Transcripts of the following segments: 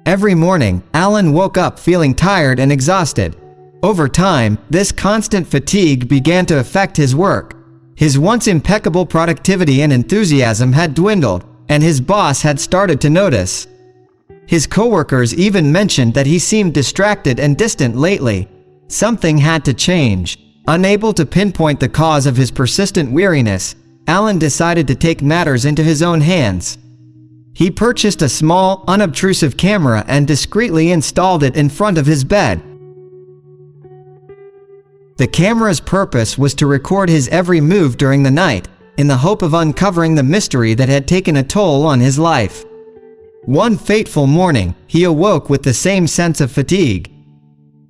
Every morning, Alan woke up feeling tired and exhausted. Over time, this constant fatigue began to affect his work. His once impeccable productivity and enthusiasm had dwindled, and his boss had started to notice. His coworkers even mentioned that he seemed distracted and distant lately. Something had to change. Unable to pinpoint the cause of his persistent weariness, Alan decided to take matters into his own hands. He purchased a small, unobtrusive camera and discreetly installed it in front of his bed. The camera's purpose was to record his every move during the night, in the hope of uncovering the mystery that had taken a toll on his life. One fateful morning, he awoke with the same sense of fatigue.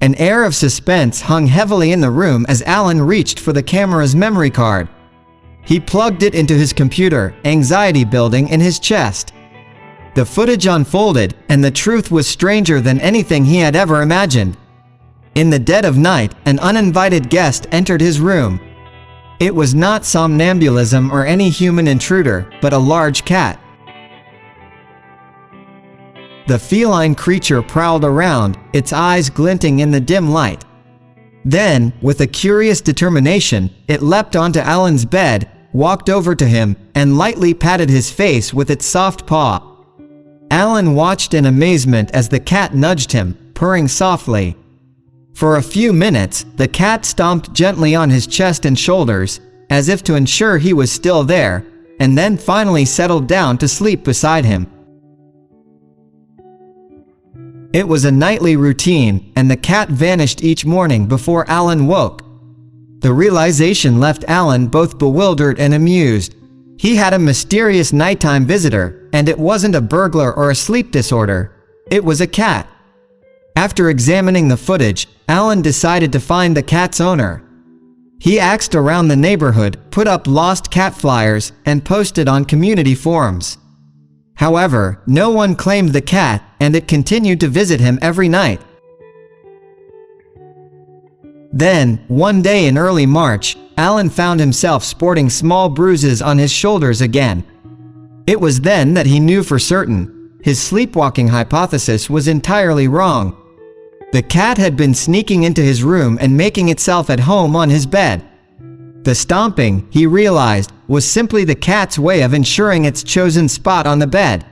An air of suspense hung heavily in the room as Alan reached for the camera's memory card. He plugged it into his computer, anxiety building in his chest. The footage unfolded, and the truth was stranger than anything he had ever imagined. In the dead of night, an uninvited guest entered his room. It was not somnambulism or any human intruder, but a large cat. The feline creature prowled around, its eyes glinting in the dim light. Then, with a curious determination, it leapt onto Alan's bed, walked over to him, and lightly patted his face with its soft paw. Alan watched in amazement as the cat nudged him, purring softly. For a few minutes, the cat stomped gently on his chest and shoulders, as if to ensure he was still there, and then finally settled down to sleep beside him. It was a nightly routine, and the cat vanished each morning before Alan woke. The realization left Alan both bewildered and amused. He had a mysterious nighttime visitor, and it wasn't a burglar or a sleep disorder. It was a cat. After examining the footage, Alan decided to find the cat's owner. He asked around the neighborhood, put up lost cat flyers, and posted on community forums. However, no one claimed the cat, and it continued to visit him every night. Then, one day in early March, Alan found himself sporting small bruises on his shoulders again. It was then that he knew for certain, his sleepwalking hypothesis was entirely wrong. The cat had been sneaking into his room and making itself at home on his bed. The stomping, he realized, was simply the cat's way of ensuring its chosen spot on the bed.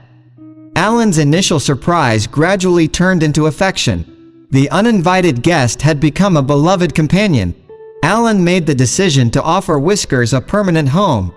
Alan's initial surprise gradually turned into affection. The uninvited guest had become a beloved companion. Alan made the decision to offer Whiskers a permanent home.